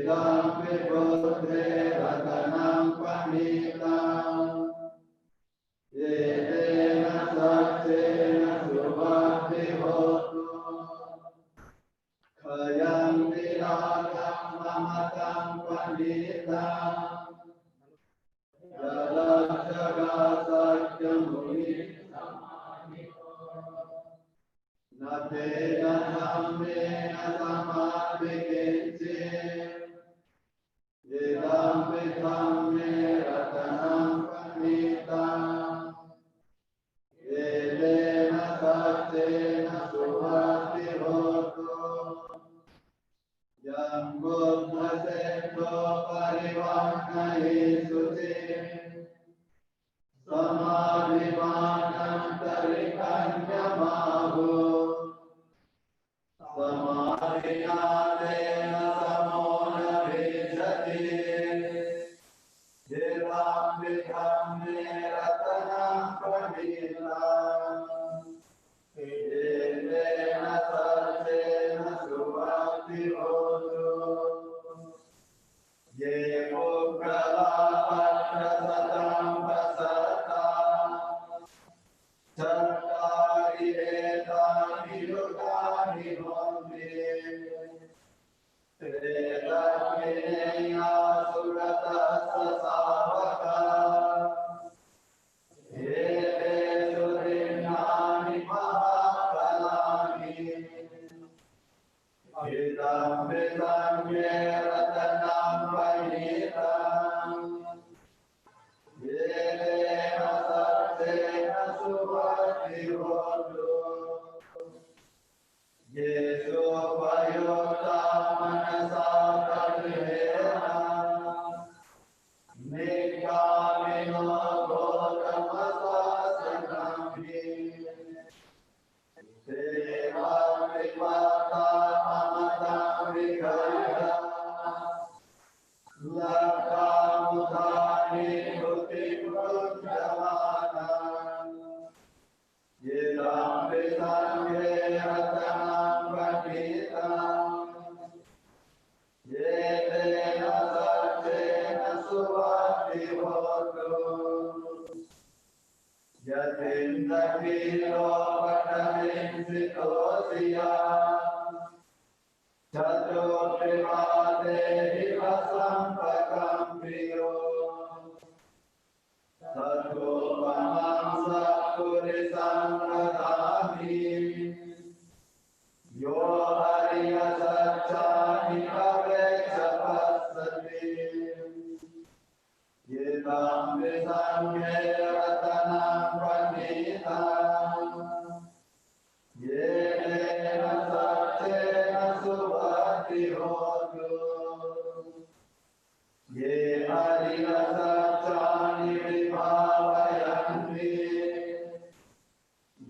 Yedampi Bodhe Ratanam Panitam Yedena Satsena Suvati Hotu Kayam Viragam Mamatam Panitam Yadakshaga Satyam Muni Nate Nathame Nasamati Kinchi Yedam Pithamme Ratanam Panitam Yedena Satyena Suvati Hotu Yam Buddha Seto Parivanahi Suti Samadhimanam Tarikanyamahu Samadhinatena Samona Vijati Yedam Vithamme Ratanam Panitam Yedena Satyena Suvati Hotu Ye Mukhala Patra Satam Pasatam Chattari Etani Yugani Hondi Tretagvineya Surata Sasavaka Ete Surinani Mahakalani Idam Vidamye Ratanam Panitam Yedena Satyena Suvati Hotu Yesu Vayota Manasa Kadrihena Nikamino Gotamasa Sakami Deva Vipata Mamata Vikaya Lakamudani Bhuti Bhujamana Yedam Vithamme Ratanam Panitam Yedena Satyena Suvati Hotu Yatinda Kilo Patamin Sitosiya Chato Private Hivasampakam Priyo Sato Pamamsa Purisam Radhami Yo Hariya Satchani Aveksha Pasati Yedam Vithamme Ratanam Panitam Yedena Satyena Suvati Hotu Ye Hariya Satchani Vibhavayanti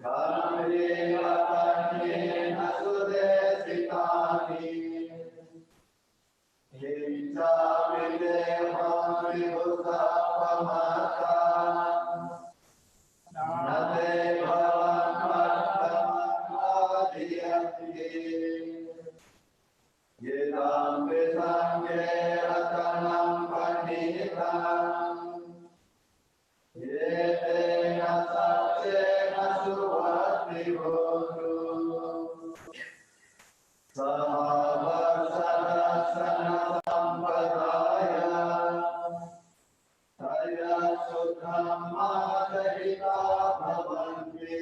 Dhamma Panyena Sudesitani Hincha Videha Vibhuta Pamata Nate Bhavan Madhyamati Yedam Vithamme Ratanam Panitam Yedena Satyena Suvati Hotu Sahavasana Sampadaya Taya Sudhamma Dahita Bhavanti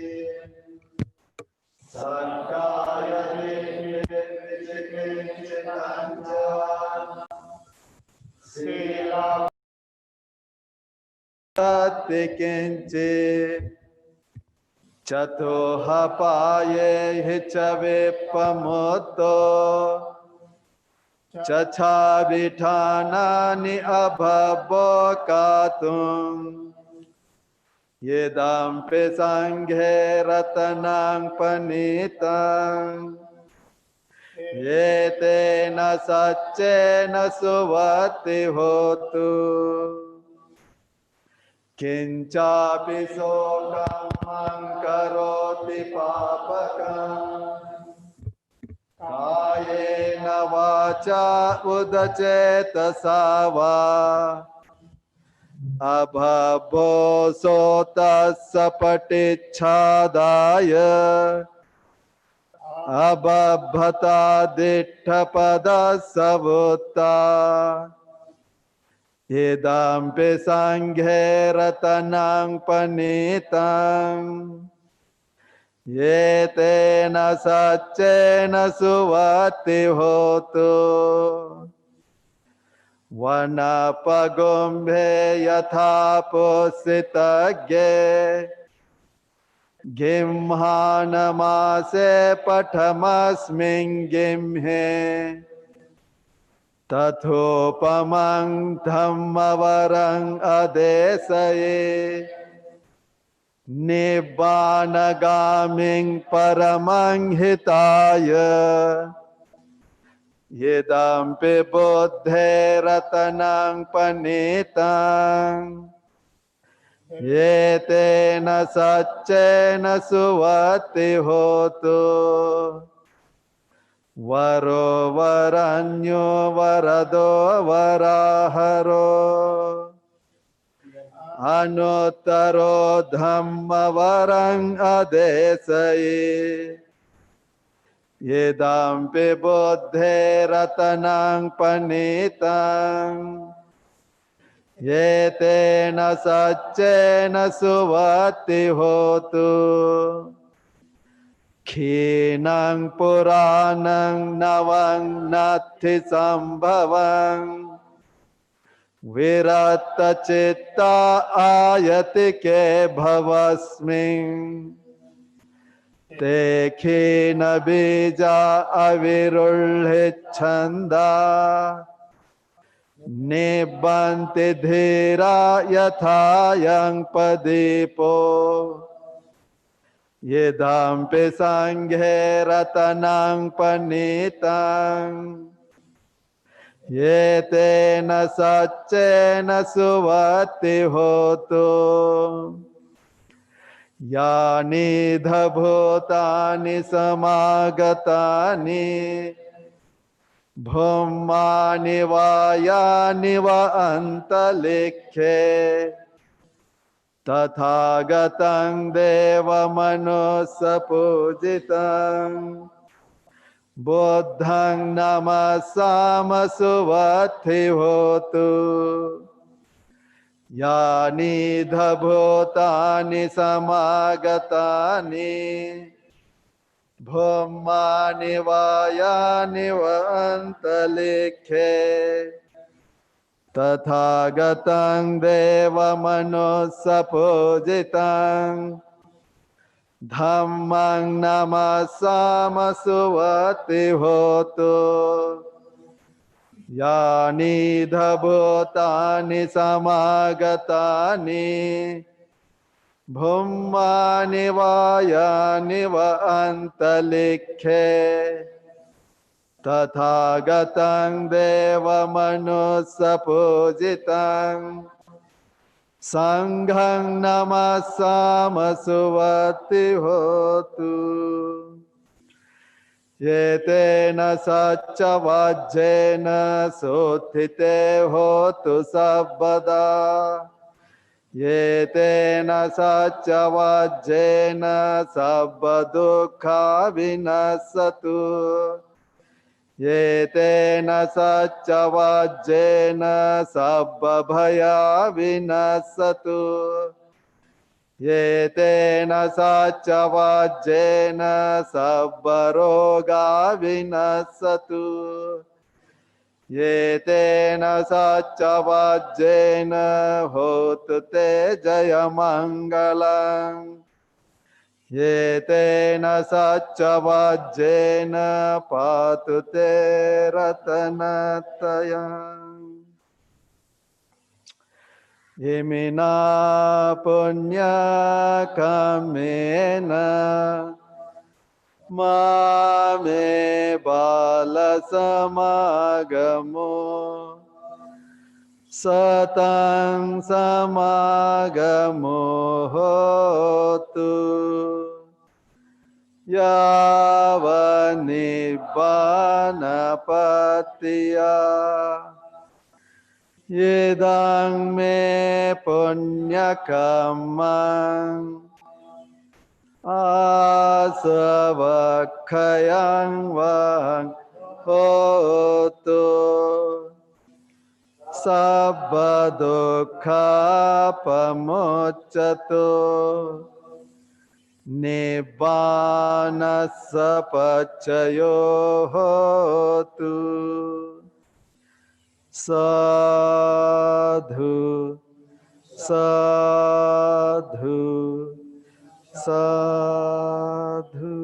Sankaya Dikhe Vichikinchitancha Sila Tikinchi Chatoha Paye Hichave Pamoto Chacha Vithanani Abhabokatum Yedam Pesanghe Ratanam Panitam Yetena Satyena Suvati Hotu Kinchapi Sokam Karoti Papakam Kaye वाचा उदचेतसा वा अभवो सोतस्य पटिच्छादाय अबभता दिट्ठपदसवुत्ता इदम्पि सङ्घे रतनं पनीतं ये तेन सच्चेन सुवति होतु वनपगुम्भे यथा पुसितज्ञे गिम्हानमासे पठमस्मिन् Gimhae तथोपमं धम्मवरं अदेशये निब्बानगामिं परमं हिताय इदम्पि बुद्धेरतनं पनीतं एतेन सच्चेन सुवति होतु वरो वरन्यो वरदो वराहरो अनुत्तरो धम्मवरं अदेशये इदम्पि बुद्धेरतनं पनीतं एतेन सच्चेन सुवति होतु क्षीणं पुराणं नवं नत्थि सम्भवं विरक्तचित्ता आयतिके भवस्मिन् ते क्षीणबीजा अविरुह्यच्छन्दा निबन्ति धीरा यथा यं प्रदीपो इदम्पि सङ्घे रतनं पनीतं एतेन सच्चेन सुवति होतु यानि भूतानि समागतानि भूमानि वा यानि वा अन्तरिक्षे तथागतं देवमनुष्यपूजितं बुद्धं नमस्सामि सुवति होतु यानि भूतानि समागतानि भूमानि वा यानि वा अन्तरिक्षे तथागतं देवमनुष्यपूजितं धम्मं नमस्सामि सुवति होतु यानि भूतानि समागतानि भूमानि वा यानि वा अन्तरिक्षे तथागतं देवमनुष्यपूजितं सङ्घं नमस्सामि सुवति होतु एतेन सच्चवाज्येन सोत्थिते होतु सर्वदा एतेन सच्चवाज्येन सर्वदुःखा विनश्यतु एतेन सच्चवाज्येन सर्वभया विनश्यतु एतेन सच्चवाज्येन सर्वरोगा विनश्यतु एतेन सच्चवाज्येन होतु ते जयमङ्गलम् एतेन सच्चवाज्येन पातु ते रत्नत्रयम् इमिना पुण्यकर्मेण मामे बालसमागमो सतं समागमो होतु यावत् nibbana patiya yedang me punya kamang asavakhayang vang hotu sabba dukkha pamuccatu nibbana sapacayo hotu. Sadhu, sadhu, sadhu.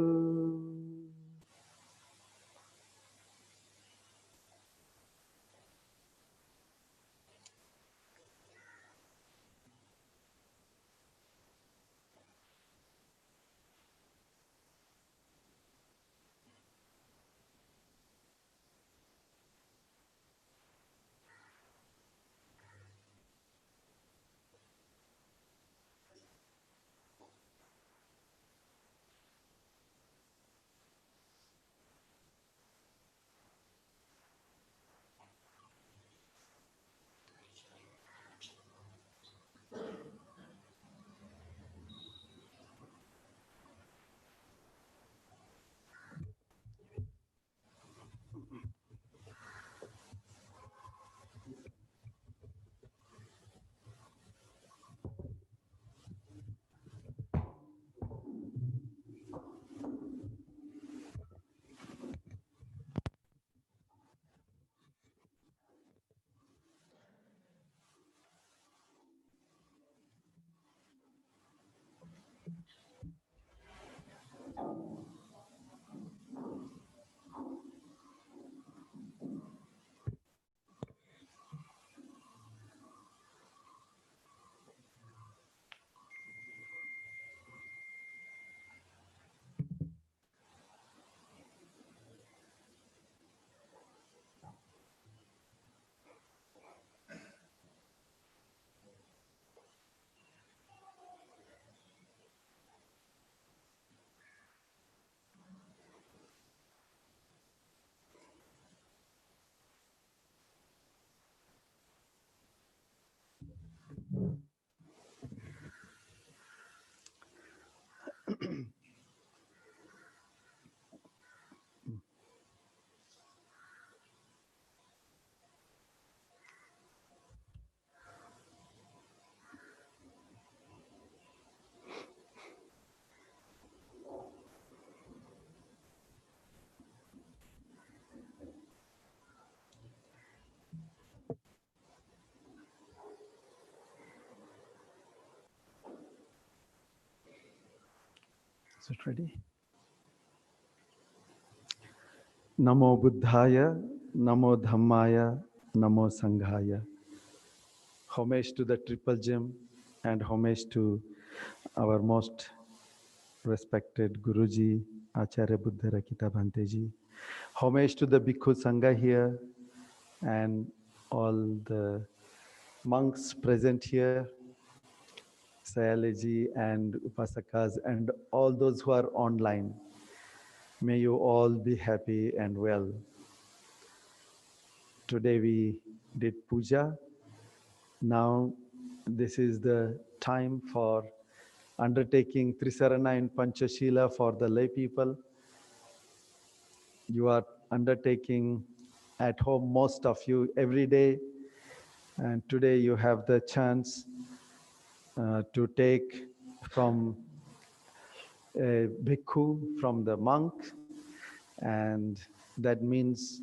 Is it ready? Namo Buddhaya, Namo Dhammaya, Namo Sanghaya. Homage to the Triple Gem and homage to our most respected Guruji, Acharya Buddha Rakita Bhanteji. Homage to the Bhikkhu Sangha here and all the monks present here, Sayalaji and Upasakas and all those who are online. May you all be happy and well. Today we did puja. Now this is the time for undertaking Trisarana and Panchashila for the lay people. You are undertaking at home, most of you, every day. And today you have the chance to take from a bhikkhu, from the monk, and that means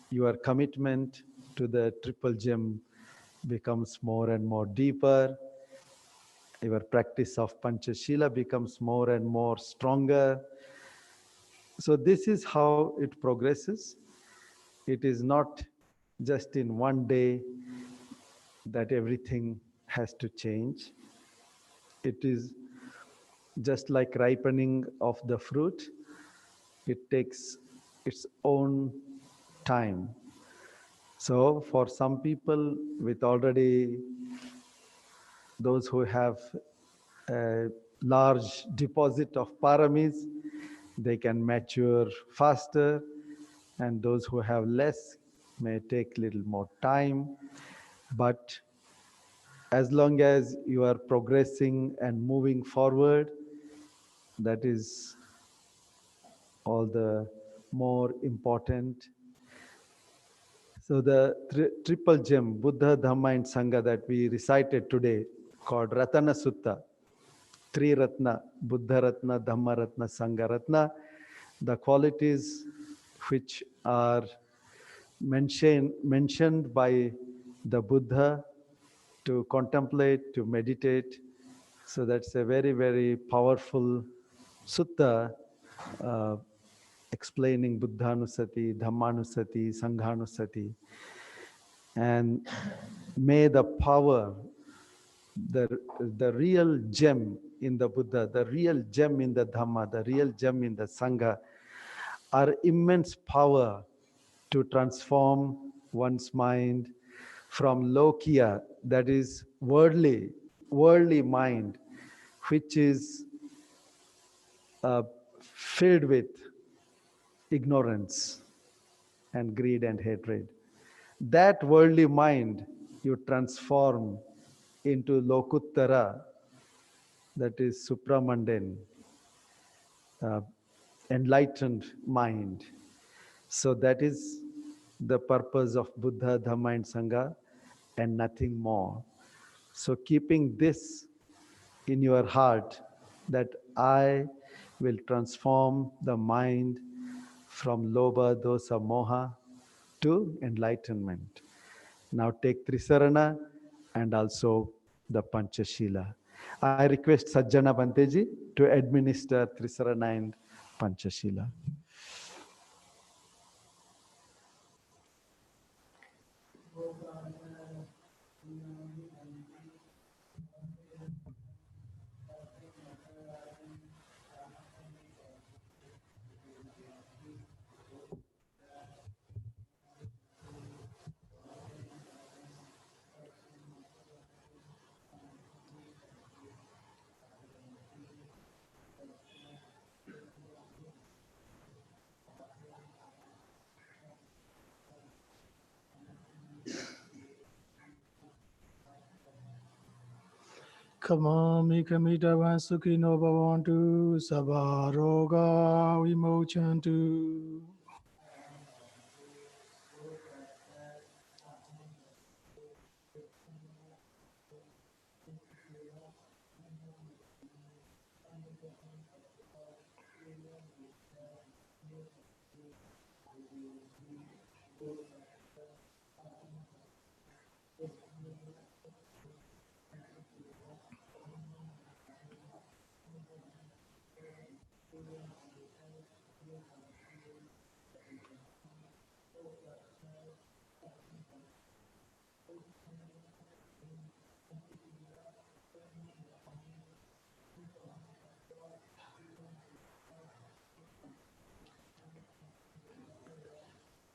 your commitment to the Triple Gem becomes more and more deeper. Your practice of Panchashila becomes more and more stronger. So this is how it progresses. It is not just in one day that everything has to change. It is just like ripening of the fruit. It takes its own time. So for some people with already those who have a large deposit of paramis, they can mature faster, and those who have less may take little more time. But as long as you are progressing and moving forward, that is all the more important. So the triple gem, Buddha, Dhamma, and Sangha that we recited today, called Ratana Sutta, Three Ratna, Buddha Ratna, Dhamma Ratna, Sangha Ratna, the qualities which are mentioned by the Buddha to contemplate, to meditate. So that's a very, very powerful sutta uh, explaining Buddhanusati, Dhammanusati, Sanghanusati. And may the power, the, the real gem in the Buddha, the real gem in the Dhamma, the real gem in the Sangha are immense power to transform one's mind from lokiya, that is worldly mind, which is filled with ignorance and greed and hatred. That worldly mind you transform into lokuttara, that is supramundane, uh, enlightened mind. So that is the purpose of Buddha, Dhamma, and Sangha, and nothing more. So keeping this in your heart, that I will transform the mind from lobha, dosa, moha to enlightenment. Now take Trisarana and also the Panchashila. I request Sajjana Banteji to administer Trisarana and Panchashila. Kamami kamitavan sukhino bhavantu sabha roga vimochantu.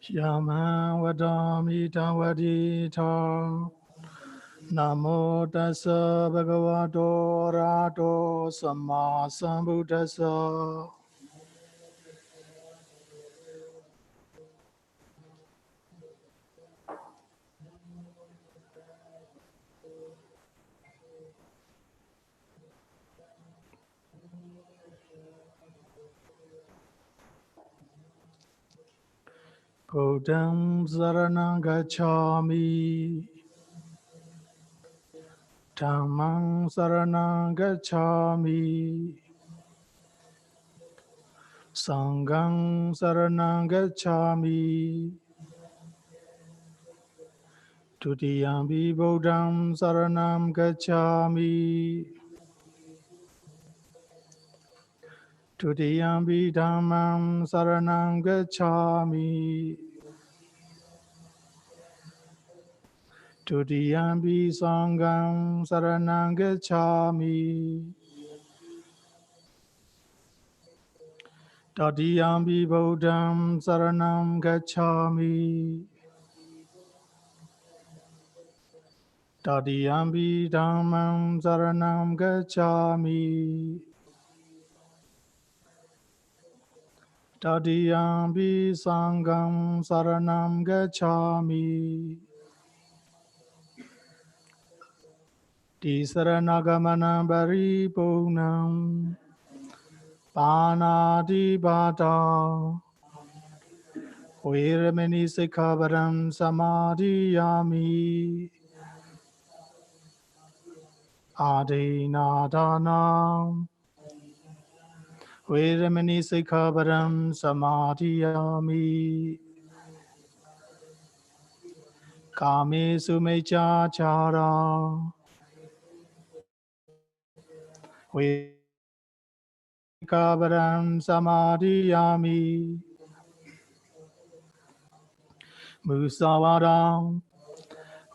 Yamha vadami tavadita. Namo tassa bhagavato arahato samma sambuddhassa. Buddham saranam gacchami. Dhammam saranam gacchami. Sangham saranam gacchami. Tutiyampi Buddham saranam gacchami. Tutiyampi Dhammam saranam gacchami. Tutiyampi Sangham saranam gacchami. Tatiyampi Buddham saranam gacchami. Tatiyampi Dhammam saranam gacchami. Tatiyampi Sangam Saranam Gacchami. Tisaranagamana Paripunam Panadipata Viramani Sikhavaram Samadhiyami Adinadanam Viramani Sikhavaram Samadhiyami Kame Sumechachara Sikhavaram Samadhiyami Musavaram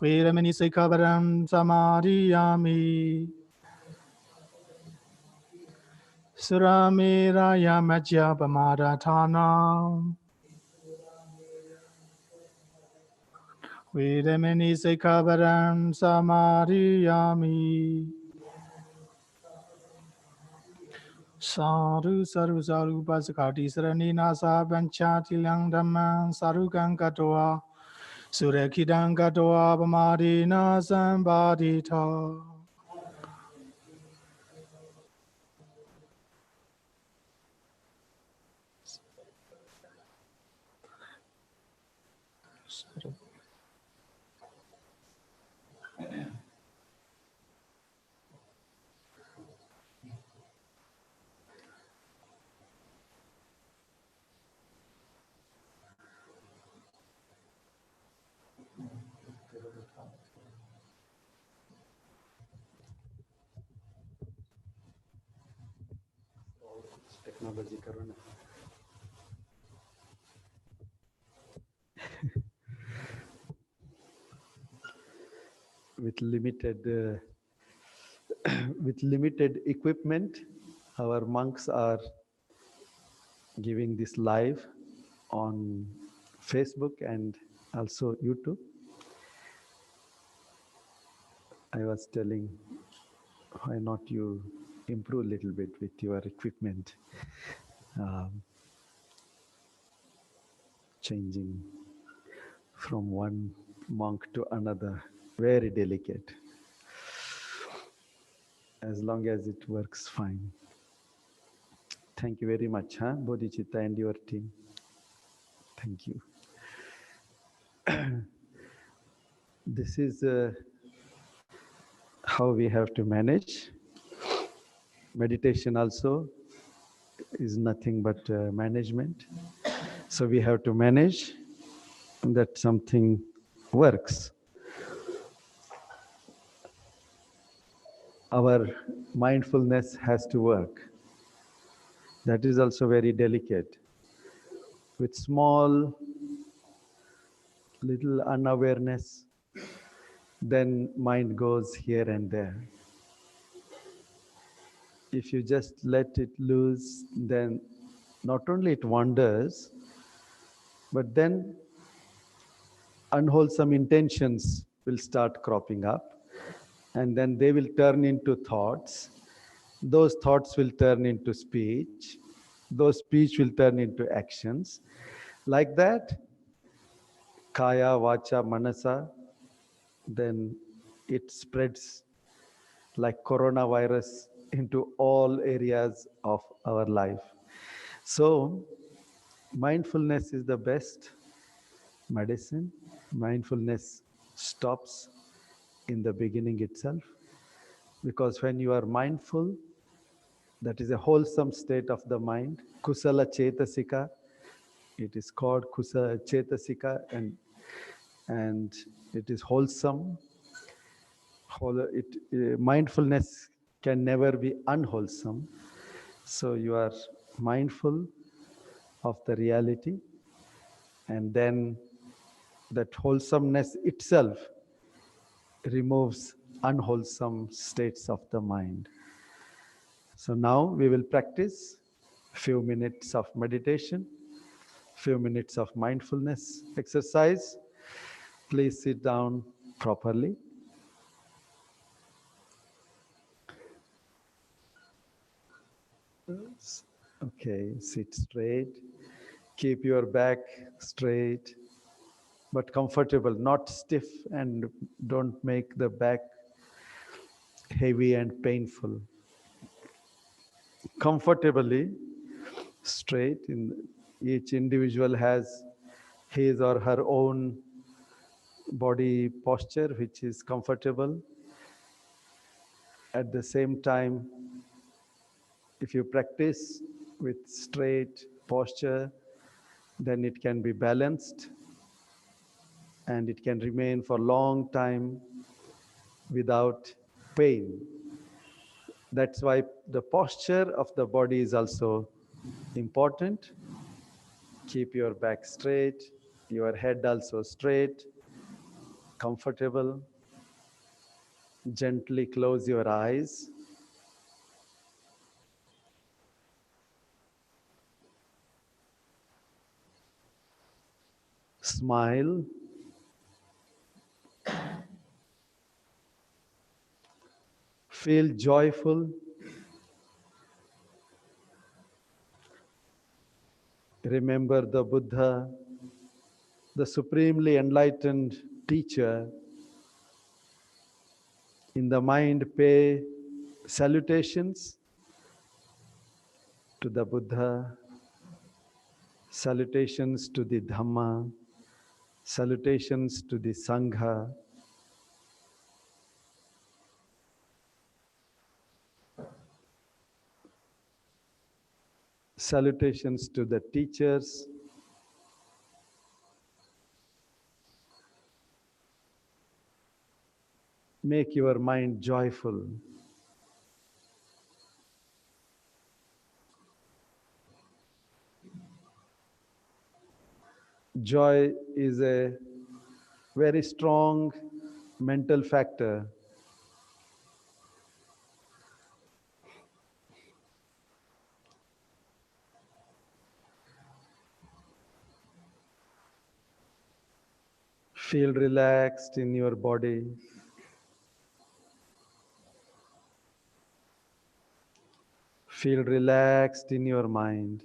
Viramani Sikhavaram Samadhiyami Suramira Yamajya Pamadathanam Viramani Sikhavaram Samadhiyami Sadhu Sadhu Sadhu Pasakati Sarani Nasa Panchatilang Dhammang Sadhu Kankatoa Surekidang Katoa Pamadina Sambadita Technology corona. With with limited equipment, our monks are giving this live on Facebook and also YouTube. I was telling, why not you improve a little bit with your equipment, um, changing from one monk to another, very delicate. As long as it works fine. Thank you very much, Bodhicitta and your team. Thank you. This is how we have to manage. Meditation also is nothing but management. So we have to manage that something works. Our mindfulness has to work. That is also very delicate. With small, little unawareness, then mind goes here and there. If you just let it loose, then not only it wanders, but then unwholesome intentions will start cropping up, and then they will turn into thoughts. Those thoughts will turn into speech. Those speech will turn into actions. Like that, kaya, vacha, manasa, then it spreads like coronavirus into all areas of our life. So, mindfulness is the best medicine. Mindfulness stops in the beginning itself, because when you are mindful, that is a wholesome state of the mind. Kusala Chetasika, it is called Kusala Chetasika, and it is wholesome. Mindfulness can never be unwholesome. So you are mindful of the reality, and then that wholesomeness itself removes unwholesome states of the mind. So now we will practice few minutes of meditation, few minutes of mindfulness exercise. Please sit down properly. Okay, sit straight. Keep your back straight, but comfortable, not stiff, and don't make the back heavy and painful. Comfortably straight. Each individual has his or her own body posture which is comfortable. At the same time, if you practice with straight posture, then it can be balanced and it can remain for a long time without pain. That's why the posture of the body is also important. Keep your back straight, your head also straight, comfortable. Gently close your eyes. Smile. Feel joyful. Remember the Buddha, the supremely enlightened teacher. In the mind, pay salutations to the Buddha, salutations to the Dhamma, salutations to the Sangha. Salutations to the teachers. Make your mind joyful. Joy is a very strong mental factor. Feel relaxed in your body. Feel relaxed in your mind.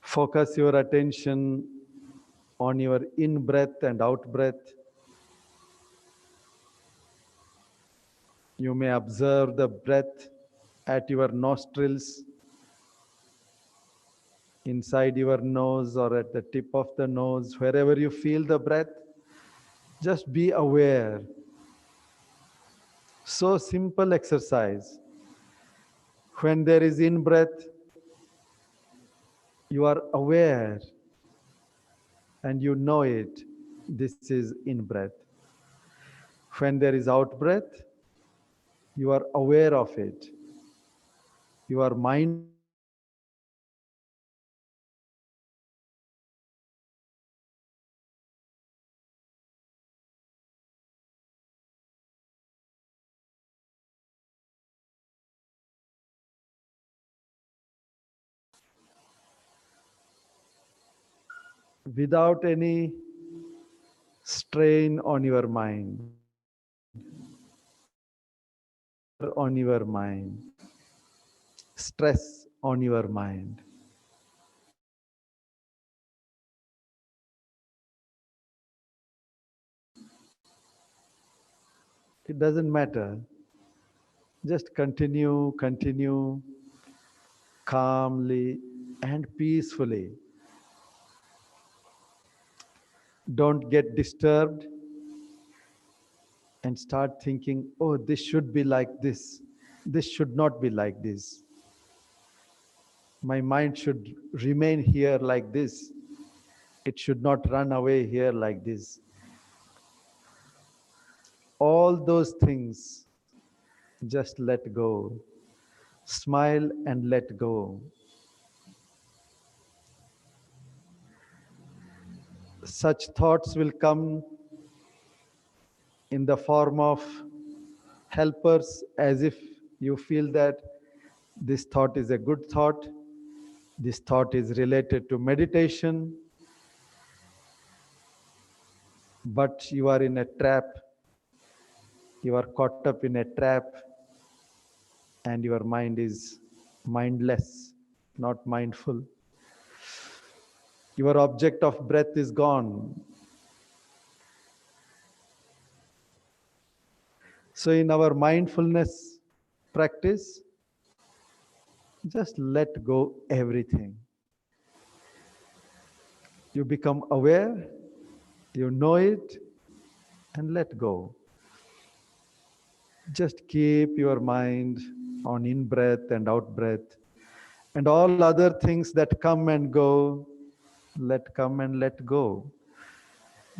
Focus your attention on your in-breath and out-breath. You may observe the breath at your nostrils, inside your nose or at the tip of the nose. Wherever you feel the breath, just be aware. So simple exercise. When there is in-breath, you are aware and you know it. This is in-breath. When there is out-breath, you are aware of it. You are mindful of it. Without any strain on your mind, pressure on your mind, stress on your mind. It doesn't matter. Just continue calmly and peacefully. Don't get disturbed and start thinking, oh, this should be like this. This should not be like this. My mind should remain here like this. It should not run away here like this. All those things, just let go. Smile and let go. Such thoughts will come in the form of helpers, as if you feel that this thought is a good thought, this thought is related to meditation, but you are in a trap. You are caught up in a trap and your mind is mindless, not mindful. Your object of breath is gone. So, in our mindfulness practice, just let go everything. You become aware, you know it, and let go. Just keep your mind on in breath and out breath, and all other things that come and go, let come and let go.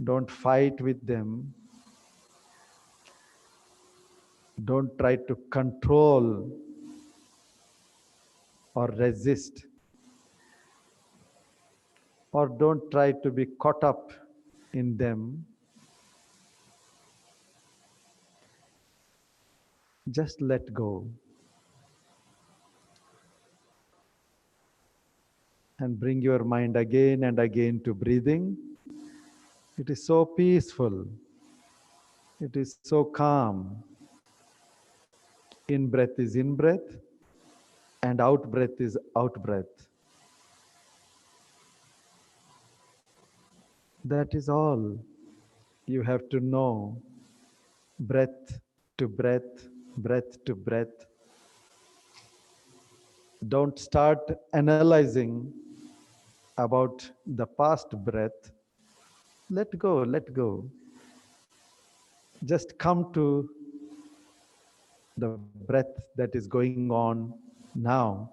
Don't fight with them. Don't try to control or resist, or don't try to be caught up in them. Just let go and bring your mind again and again to breathing. It is so peaceful. It is so calm. In breath is in breath, and out breath is out breath. That is all you have to know. Breath to breath, breath to breath. Don't start analyzing about the past breath. Let go, let go. Just come to the breath that is going on now.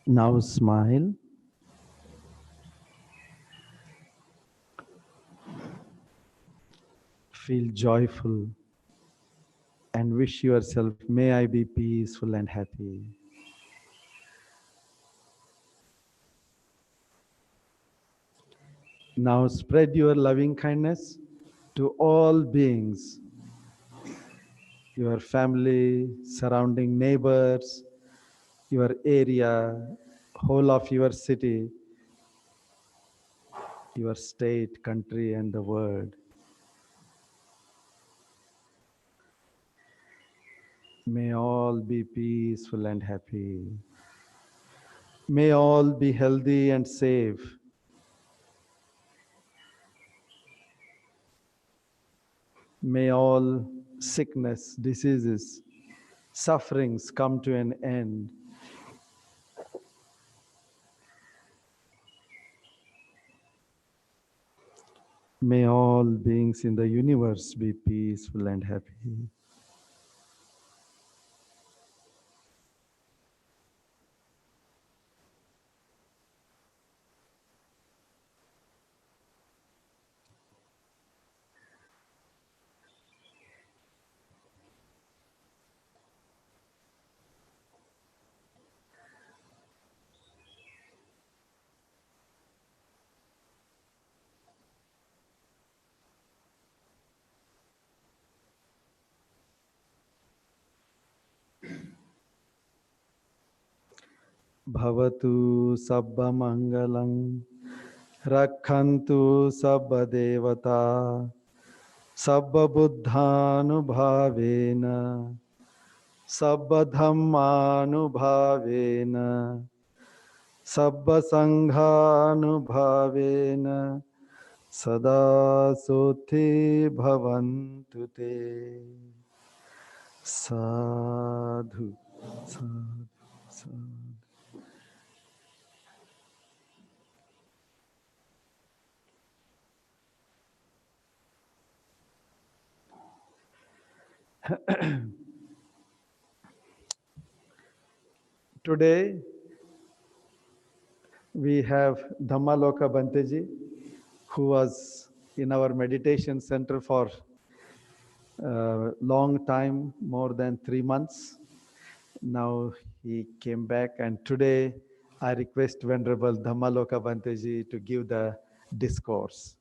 Now smile. Feel joyful and wish yourself, may I be peaceful and happy. Now spread your loving kindness to all beings, your family, surrounding neighbors, your area, whole of your city, your state, country, and the world. May all be peaceful and happy. May all be healthy and safe. May all sickness, diseases, sufferings come to an end. May all beings in the universe be peaceful and happy. Bhavatu sabba mangalam, rakhantu sabba devata, sabba buddhanubhavena, sabba dhammanubhavena, sabba sanghanubhavena, sada soti bhavantu te. Sadhu, sadhu, sadhu. Today, we have Dhammaloka Banteji, who was in our meditation center for a long time, more than 3 months. Now he came back, and today I request Venerable Dhammaloka Banteji to give the discourse.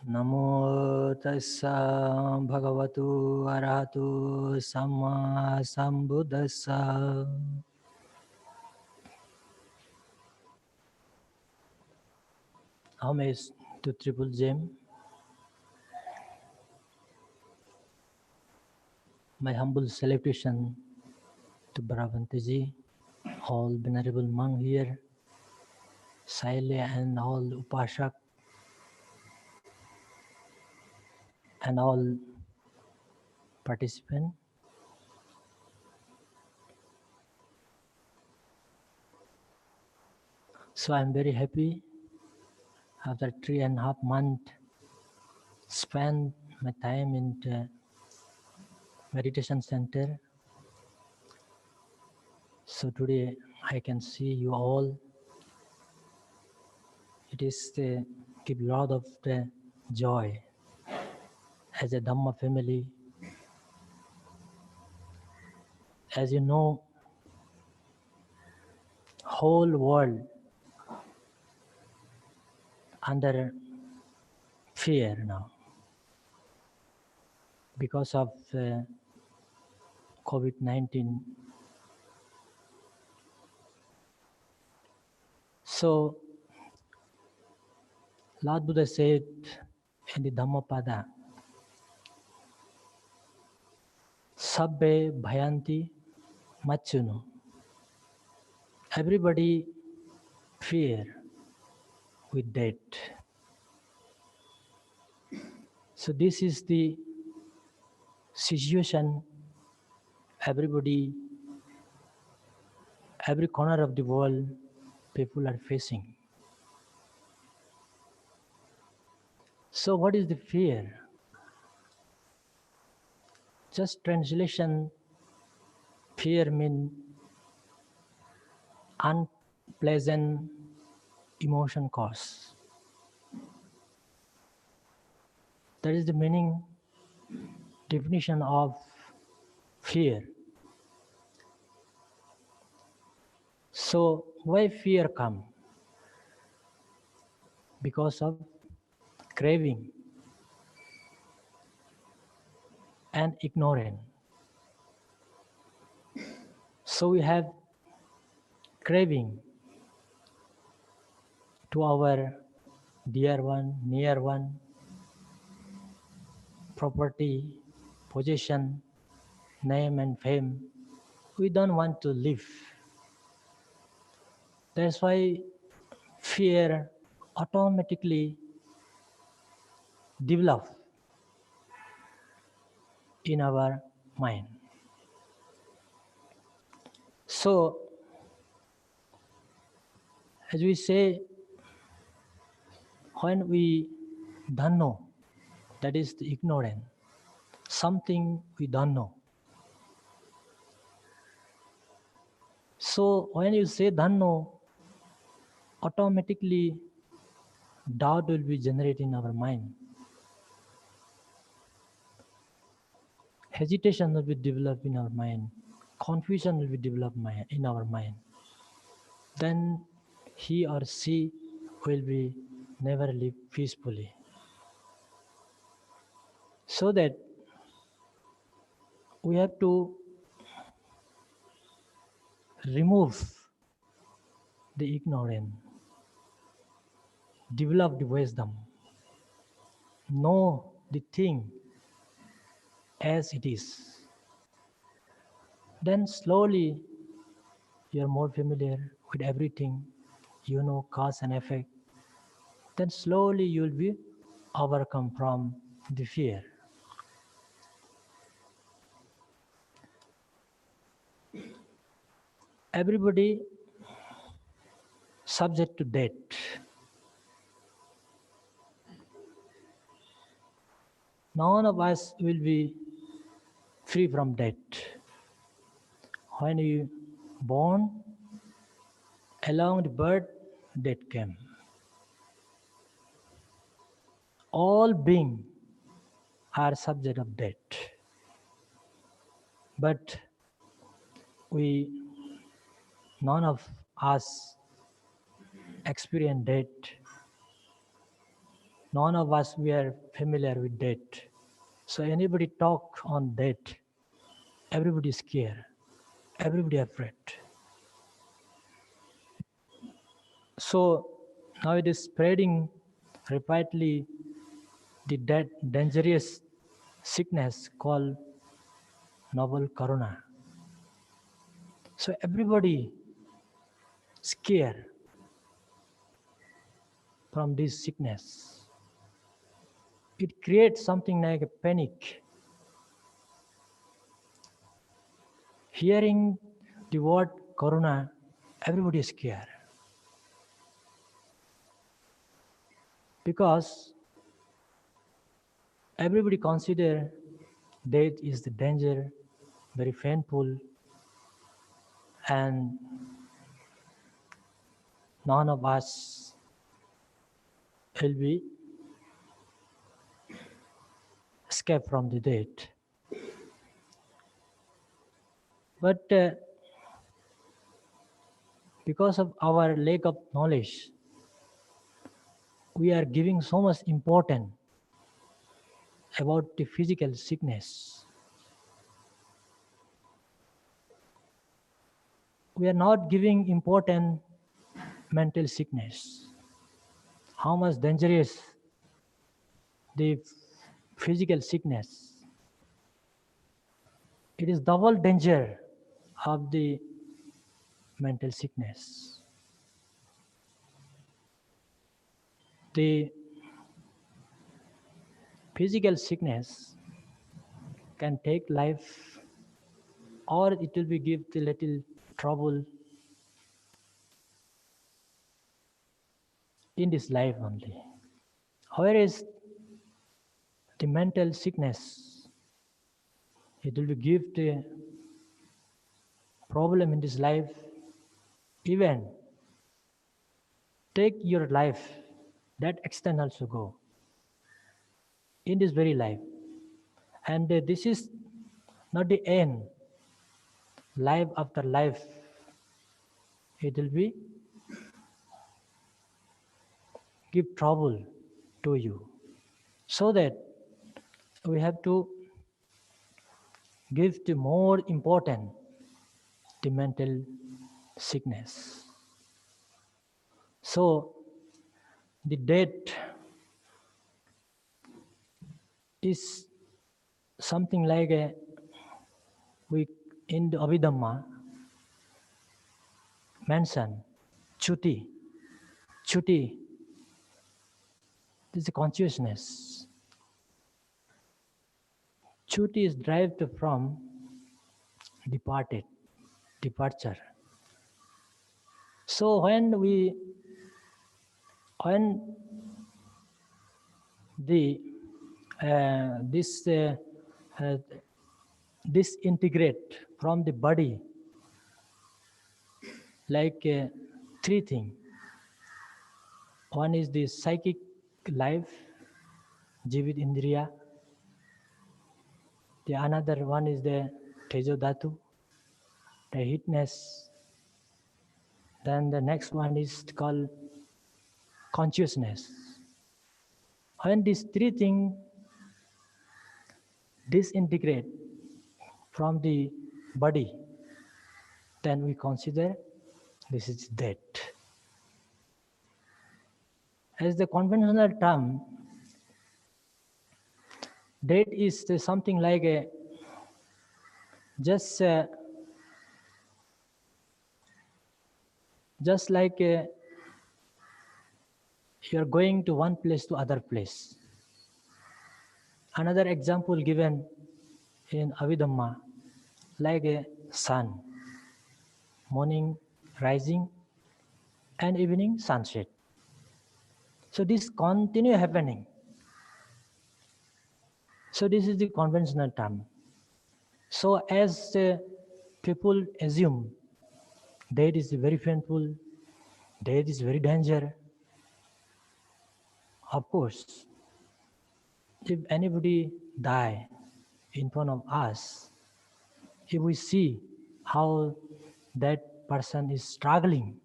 Namo tassa bhagavatu arahatu samma sambuddhassa. Homage to Triple Gem. My humble salutation to Bharavantaji, all venerable monk here, Saile and all Upashak, and all participants. So I'm very happy after 3.5 months spend my time in the meditation center. So today I can see you all. It is the give lot of the joy as a Dhamma family. As you know, whole world under fear now because of COVID-19. So Lord Buddha said in the Dhammapada, Sabbe bhayanti machunu. Everybody fear with death. So this is the situation everybody, every corner of the world, people are facing. So what is the fear? Just translation, fear means unpleasant emotion cause. That is the meaning, definition of fear. So why fear come? Because of craving and ignorance. So we have craving to our dear one, near one, property, possession, name and fame. We don't want to live. That's why fear automatically develop in our mind. So, as we say, when we don't know, that is the ignorance, something we don't know. So, when you say don't know, automatically doubt will be generated in our mind. Hesitation will be developed in our mind. Confusion will be developed in our mind. Then he or she will be never live peacefully. So that we have to remove the ignorance, develop the wisdom, know the thing as it is. Then slowly you are more familiar with everything, you know cause and effect. Then slowly you will be overcome from the fear. Everybody subject to death. None of us will be free from death. When you born, along the birth, death came. All beings are subject of death. But none of us experience death. None of us were familiar with death. So anybody talk on death, everybody is scared. Everybody afraid. So now it is spreading rapidly the dangerous sickness called novel corona. So everybody scared from this sickness. It creates something like a panic. Hearing the word corona, everybody is scared. Because everybody consider death is the danger, very painful, and none of us will be escape from the death. But because of our lack of knowledge, we are giving so much importance about the physical sickness. We are not giving important mental sickness. How much dangerous the physical sickness. It is double danger of the mental sickness. The physical sickness can take life, or it will be give the little trouble in this life only. Whereas the mental sickness, it will be give the problem in this life, even take your life, that extent also go in this very life. And this is not the end. Life after life, it will be give trouble to you. So that we have to give the more important the mental sickness. So the death is something like we in the Abhidhamma mention chuti. Chuti is the consciousness. Chuti is derived from departure. So when the disintegrate from the body, like three things. One is the psychic life, Jivit Indriya. The another one is the Tejo Dhatu, the heatness. Then the next one is called consciousness. When these three things disintegrate from the body, then we consider this is death. As the conventional term, death is something like a just like you are going to one place to other place. Another example given in Abhidhamma, like a sun, morning rising and evening sunset. So this continue happening. So this is the conventional term. So as people assume death is very painful, death is very dangerous. Of course, if anybody die in front of us, if we see how that person is struggling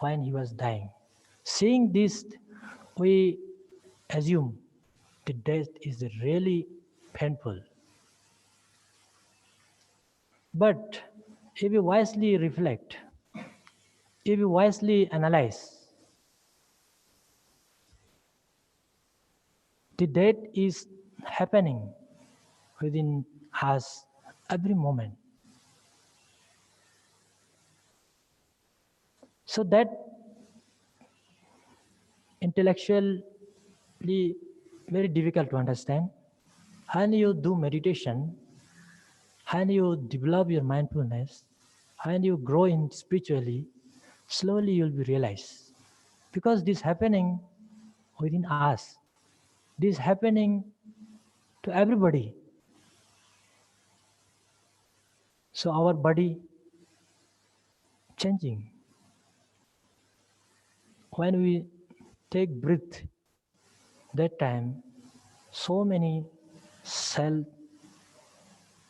when he was dying, seeing this, we assume the death is really painful. But if you wisely reflect, if you wisely analyze, the death is happening within us every moment. So that intellectually very difficult to understand. When you do meditation, when you develop your mindfulness, when you grow in spiritually, slowly you'll be realized. Because this happening within us, this happening to everybody. So our body changing. When we take breath, that time so many cell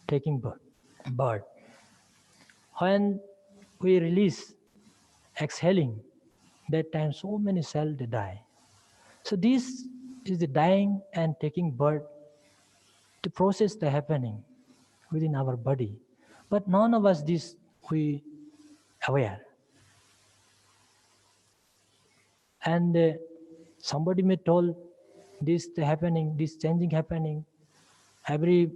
taking birth. When we release, exhaling, that time so many cells they die. So this is the dying and taking birth, the process that happening within our body. But none of us this we aware. And somebody may told this happening, this changing happening, every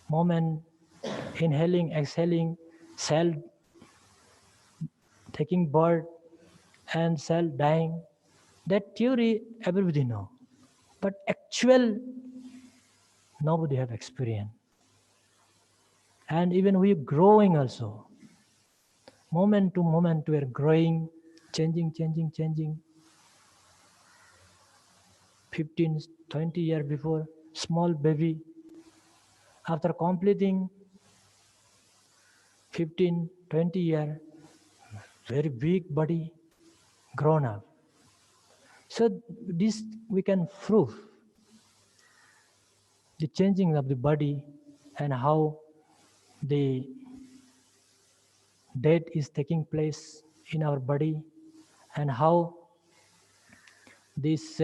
moment, inhaling, exhaling, cell taking birth and cell dying. That theory everybody know, but actual nobody have experience. And even we growing also, moment to moment we are growing, changing. 15, 20 years before, small baby, after completing 15, 20 years, very big body, grown up. So this we can prove the changing of the body and how the death is taking place in our body and how this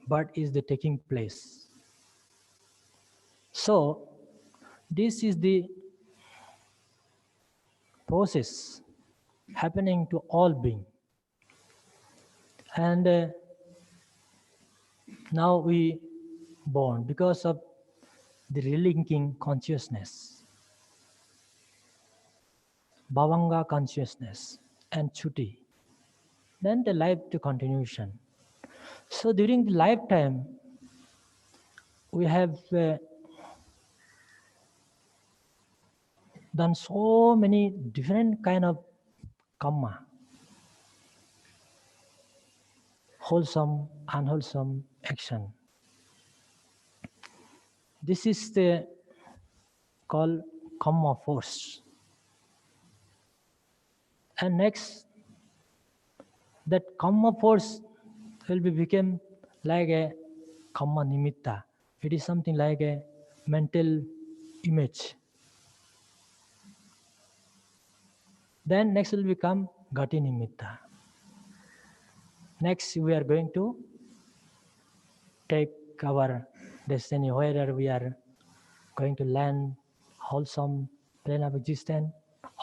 birth is the taking place. So this is the process happening to all beings. And now we born because of the relinking consciousness, bhavanga consciousness and chuti. Then the life to continuation. So during the lifetime, we have done so many different kind of karma, wholesome, unwholesome action. This is the called karma force. And next, that karma force will be become like a karma nimitta. It is something like a mental image. Then next will become gati nimitta. Next, we are going to take our destiny, whether we are going to land wholesome plane of existence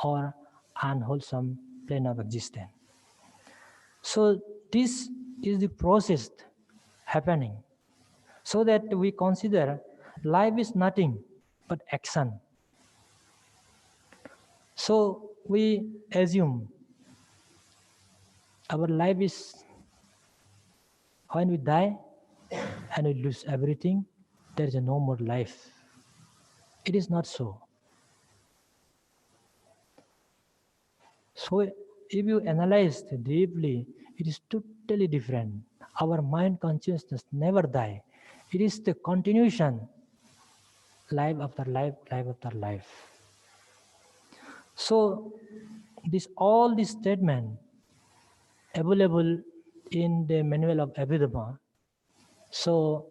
or unwholesome plane of existence. So this is the process happening, so that we consider life is nothing but action. So we assume our life is when we die and we lose everything, there is no more life. It is not so. So if you analyze deeply, it is totally different. Our mind consciousness never die. It is the continuation, life after life, life after life. So all this statement available in the manual of Abhidhamma. So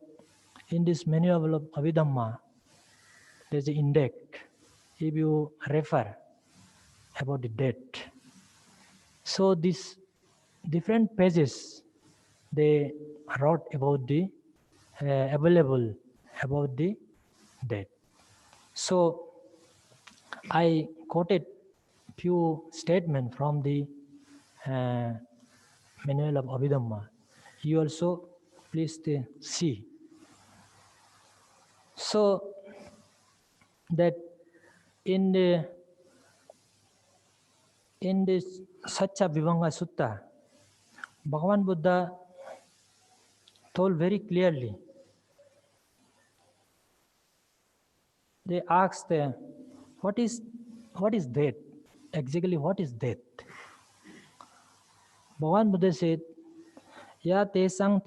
in this manual of Abhidhamma, there's an index. If you refer about the death, so these different pages, they wrote about the available about the death. So I quoted few statements from the manual of Abhidhamma. You also please see. So that in this Satya Vivanga Sutta, Bhagavan Buddha told very clearly. They asked, what is death? Exactly what is death? Bhagavan Buddha said, Ya tesang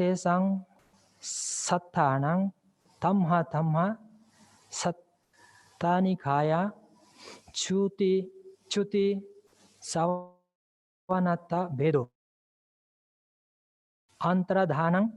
satthanang tamha sattani khaya chuti savanata bedo antradhanang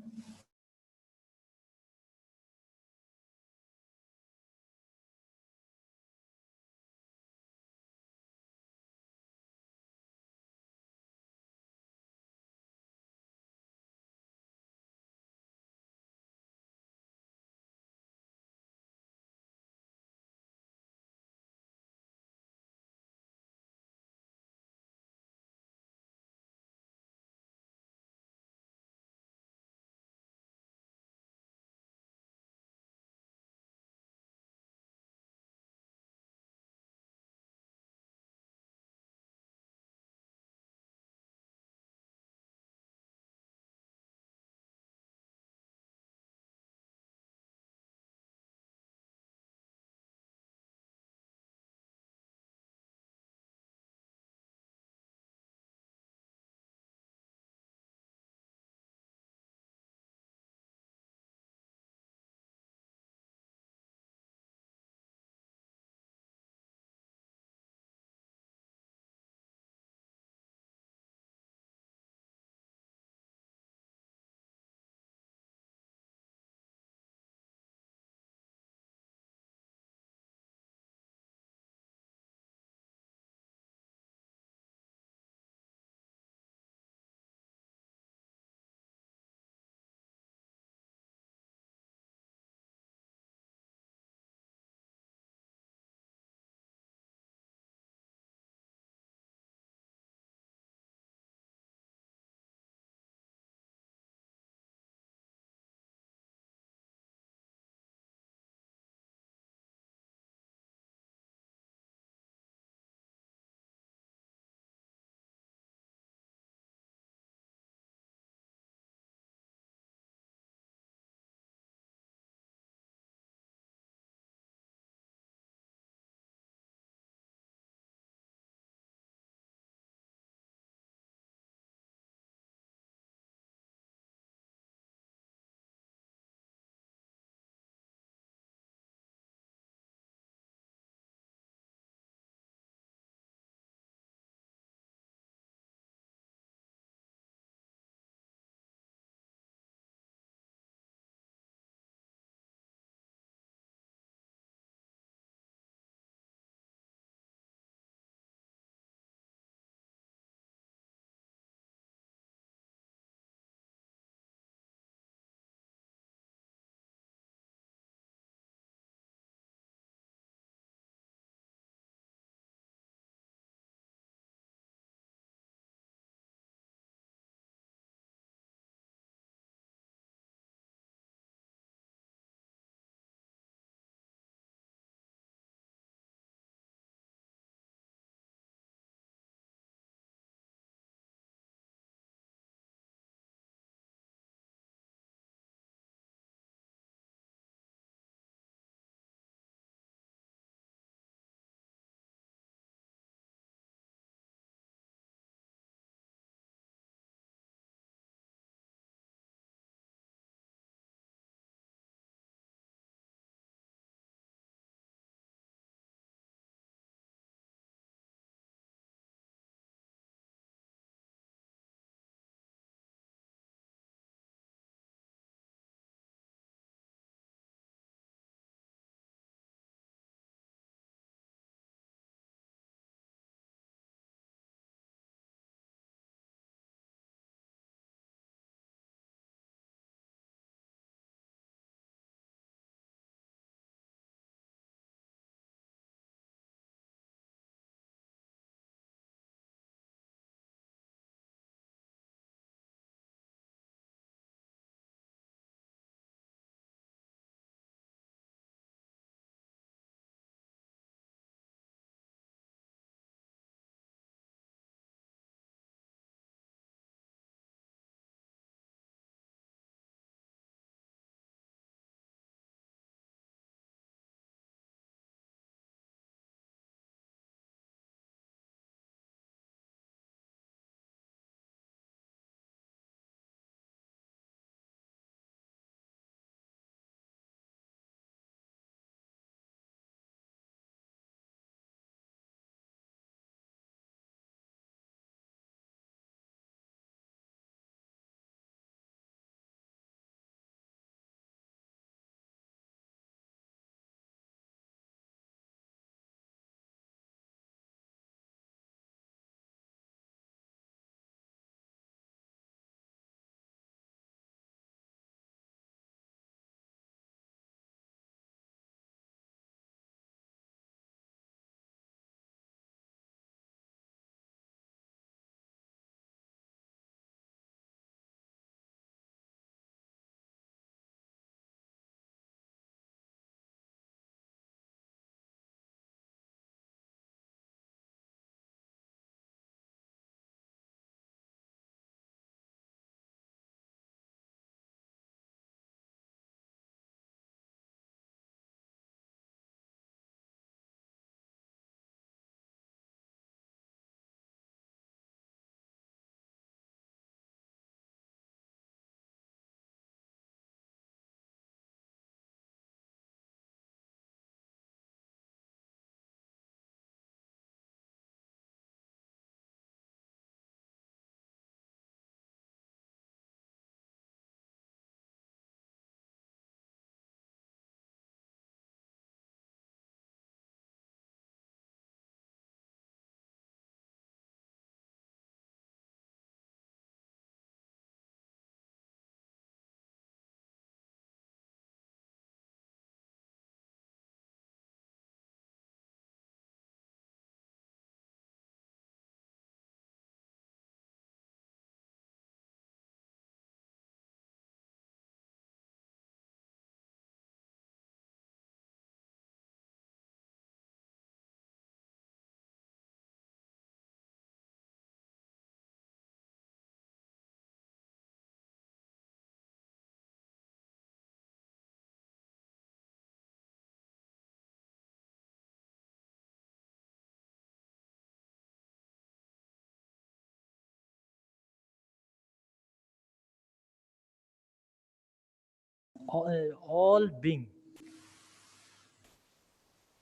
all being.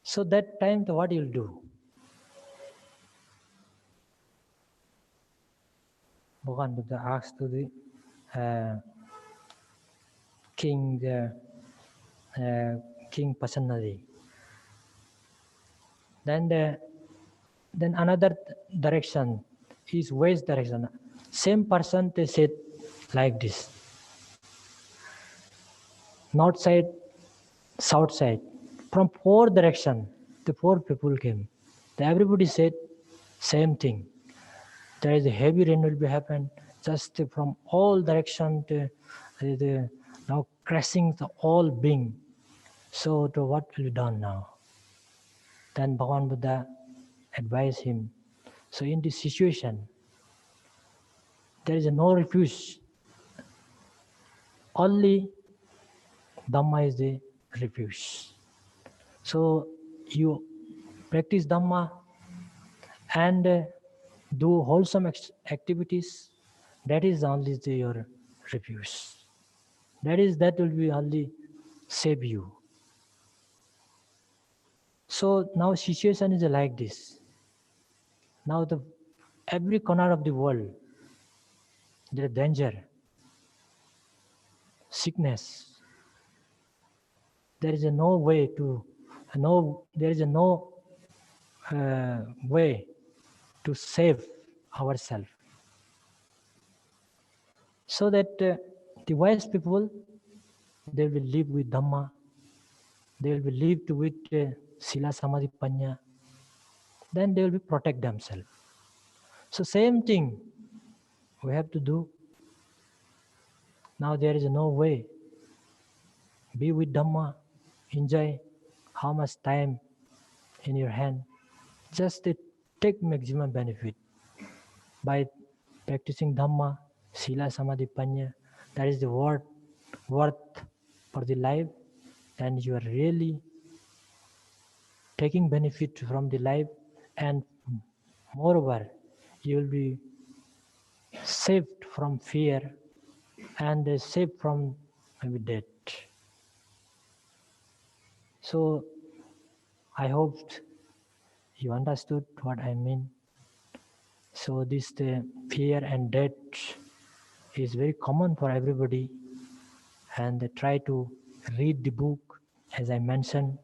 So that time, what you'll do? Bhagavan Buddha asked to the king, king personally. Then another direction is west direction. Same person, they said like this. North side, south side. From four direction, the four people came. Everybody said same thing. There is a heavy rain will be happen just from all direction. The now crashing the all being. So to what will be done now? Then Bhagavan Buddha advised him. So in this situation, there is no refuge. Only Dhamma is the refuge. So you practice Dhamma and do wholesome activities. That is only your refuge. That will be only save you. So now situation is like this. Now every corner of the world, there is danger, sickness. There is no way way to save ourselves. So that the wise people, they will live with Dhamma, they will be lived with Sila Samadhi Panya, then they will be protect themselves. So same thing we have to do. Now there is no way. Be with Dhamma, enjoy how much time in your hand. Just take maximum benefit by practicing Dhamma, Sila Samadhi Panya. That is the worth for the life, and you are really taking benefit from the life, and moreover, you will be saved from fear and saved from maybe death. So I hope you understood what I mean. So this fear and death is very common for everybody, and try to read the book as I mentioned,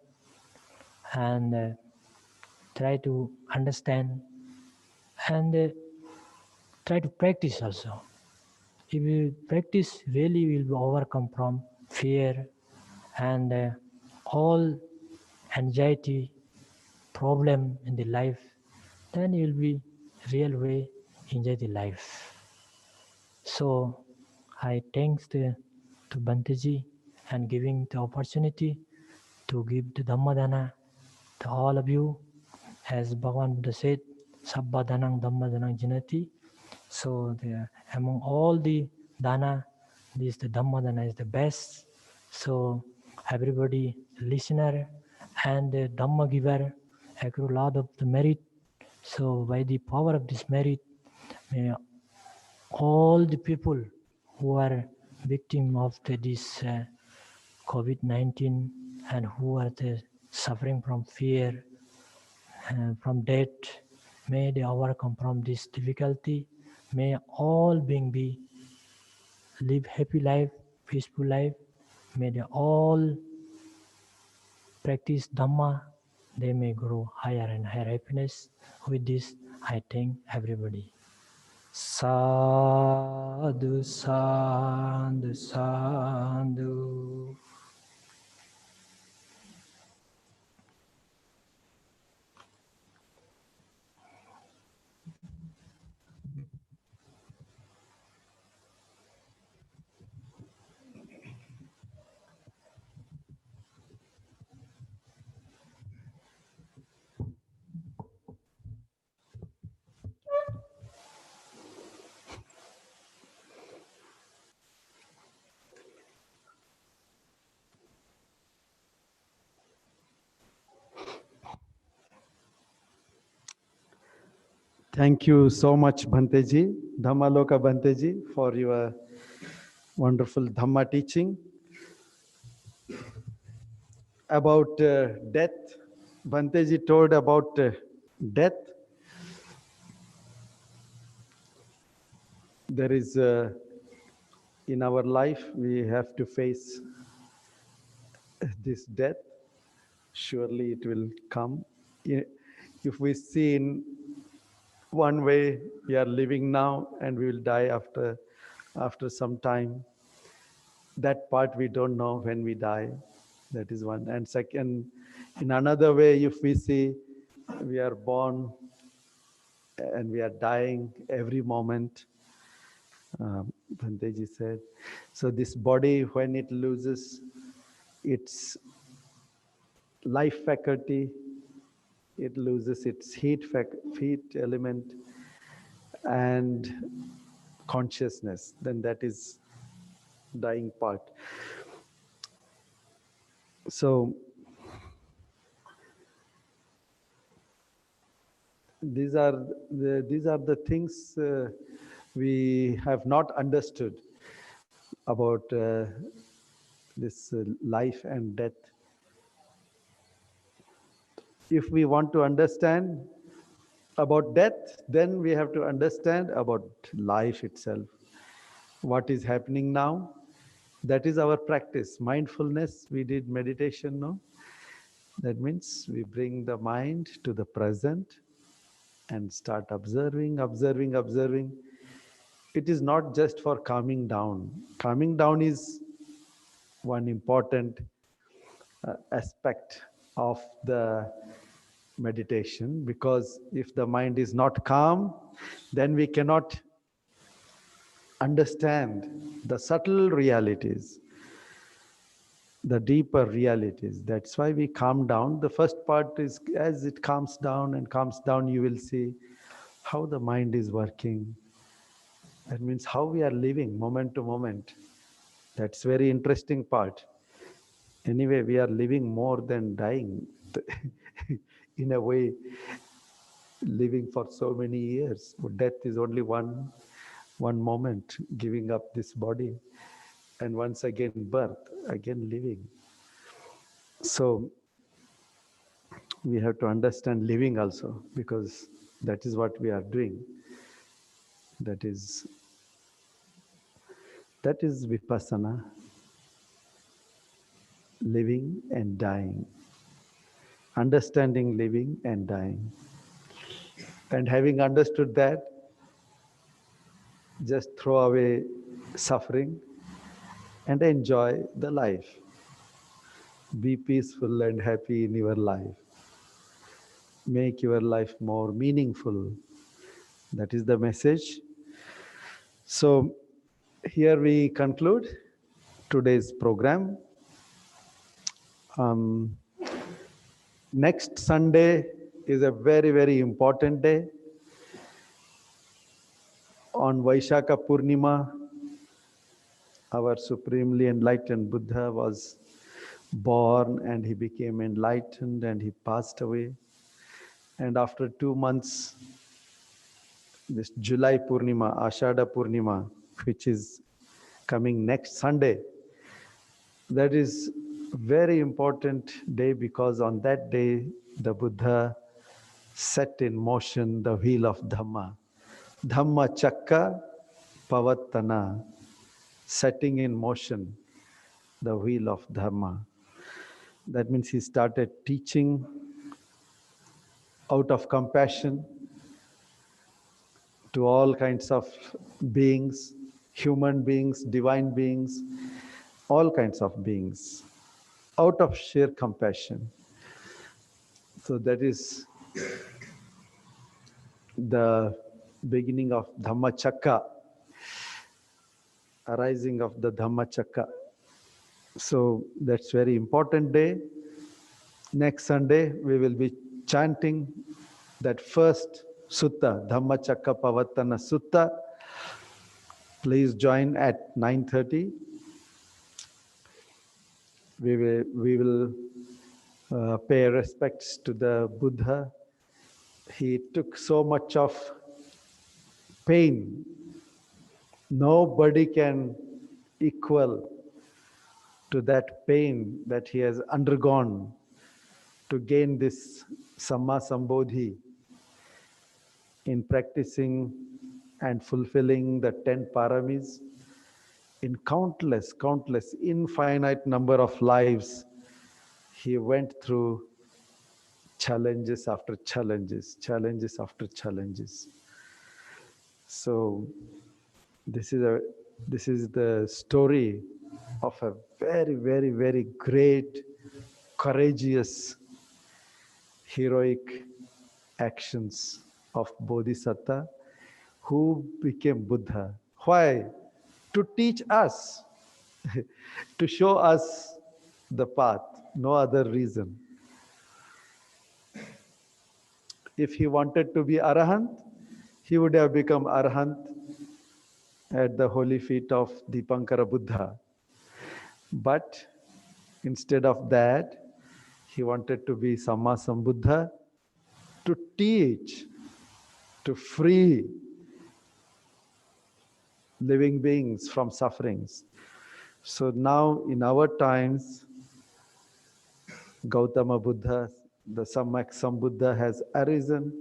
and try to understand, and try to practice also. If you practice, really you will overcome from fear and all anxiety problem in the life. Then you will be real way enjoy the life. So I thanks to Bhanteji and giving the opportunity to give the Dhammadana to all of you. As Bhagavan Buddha said, Sabba Dhanang Dhammadanang Jinati. So among all the dana, the Dhammadana is the best. So everybody, listener and the Dhamma giver, accrue a lot of the merit. So by the power of this merit, may all the people who are victim of this COVID-19 and who are suffering from fear and from death, may they overcome from this difficulty. May all being be live happy life, peaceful life. May they all practice Dhamma. They may grow higher and higher happiness. With this, I thank everybody. Sadhu, sadhu, sadhu. Thank you so much, Bhanteji, Dhammaloka Bhanteji, for your wonderful Dhamma teaching. about death. Bhanteji told about death. There is, in our life, we have to face this death. Surely it will come. If we see in one way, we are living now and we will die after some time. That part we don't know when we die. That is one. And second, in another way, if we see we are born and we are dying every moment, Bhanteji said. So this body, when it loses its life faculty, it loses its heat element and consciousness, then that is dying part. So these are the things we have not understood about this life and death. If we want to understand about death, then we have to understand about life itself. What is happening now? That is our practice. Mindfulness, we did meditation, no? That means we bring the mind to the present and start observing, observing, observing. It is not just for calming down. Calming down is one important aspect of the meditation, because if the mind is not calm, then we cannot understand the subtle realities, the deeper realities. That's why we calm down. The first part is, as it calms down and calms down, you will see how the mind is working. That means how we are living moment to moment. That's very interesting part. Anyway, we are living more than dying. In a way, living for so many years. Death is only one moment, giving up this body. And once again, birth, again living. So we have to understand living also, because that is what we are doing. That is vipassana, living and dying, understanding living and dying. And having understood that, just throw away suffering and enjoy the life. Be peaceful and happy in your life. Make your life more meaningful. That is the message. So here we conclude today's program. Next Sunday is a very, very important day. On Vaishaka Purnima, our supremely enlightened Buddha was born and he became enlightened and he passed away. And after 2 months, this July Purnima, Ashada Purnima, which is coming next Sunday, that is a very important day, because on that day, the Buddha set in motion the wheel of Dhamma. Dhamma Chakka Pavattana, setting in motion the wheel of Dhamma. That means he started teaching out of compassion to all kinds of beings, human beings, divine beings, all kinds of beings, out of sheer compassion. So that is the beginning of Dhammachakka, arising of the Dhammachakka. So that's very important day. Next Sunday, we will be chanting that first sutta, Dhammachakka Pavattana Sutta. Please join at 9:30. We will pay respects to the Buddha. He took so much of pain. Nobody can equal to that pain that he has undergone to gain this Samma Sambodhi in practicing and fulfilling the 10 paramis in countless, infinite number of lives. He went through challenges after challenges, challenges after challenges. So this is the story of a very, very, very great, courageous, heroic actions of Bodhisattva who became Buddha. Why? To teach us, to show us the path, no other reason. If he wanted to be Arahant, he would have become Arahant at the holy feet of Dipankara Buddha. But instead of that, he wanted to be Samma Sambuddha to teach, to free living beings from sufferings. So now in our times, Gautama Buddha, the Sammak Sambuddha has arisen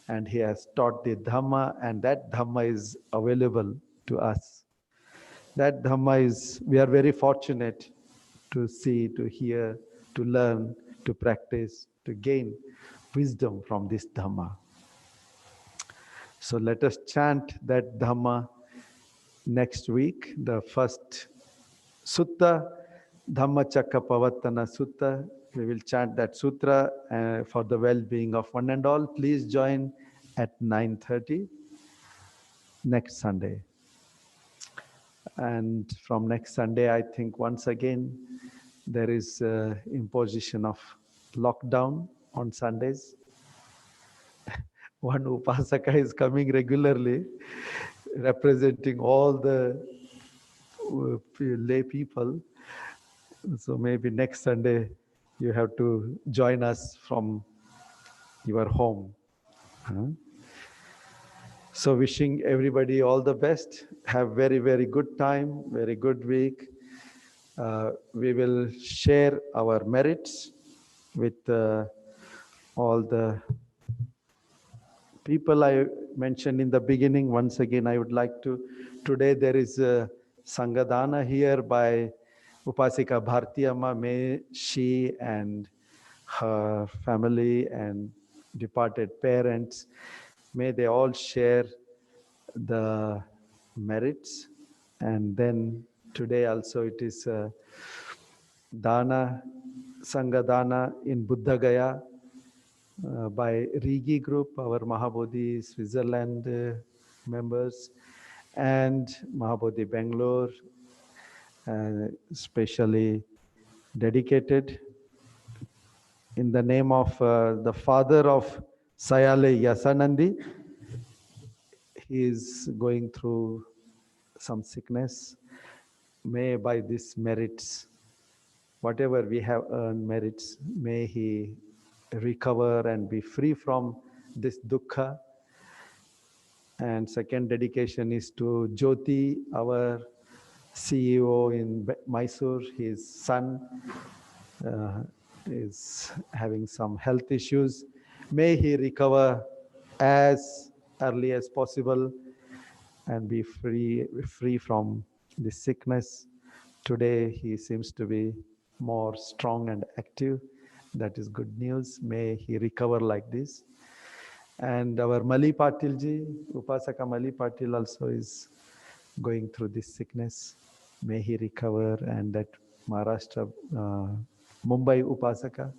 and he has taught the Dhamma, and that Dhamma is available to us. That Dhamma is, we are very fortunate to see, to hear, to learn, to practice, to gain wisdom from this Dhamma. So let us chant that Dhamma next week, the first Sutta, Dhammacakkappavattana Sutta. We will chant that sutra for the well-being of one and all. Please join at 9:30 next Sunday. And from next Sunday, I think once again, there is imposition of lockdown on Sundays. One Upasaka is coming regularly, representing all the lay people. So maybe next Sunday, you have to join us from your home. So wishing everybody all the best. Have very, very good time, very good week. We will share our merits with all the people I mentioned in the beginning. Once again, I would like to, today there is a Sangadana here by Upasika Bharti Amma. May she and her family and departed parents, may they all share the merits. And then today also it is Dana, Sangadana in Buddha Gaya by Rigi Group, our Mahabodhi Switzerland members, and Mahabodhi Bangalore, specially dedicated in the name of the father of Sayale Yasanandi. He is going through some sickness. May by these merits, whatever we have earned merits, may he recover and be free from this dukkha. And second dedication is to Jyoti, our CEO in Mysore. His son is having some health issues. May he recover as early as possible and be free from this sickness. Today he seems to be more strong and active. That is good news. May he recover like this. And our Mali Patil ji, Upasaka Mali Patil also is going through this sickness. May he recover. And that Maharashtra, Mumbai Upasaka,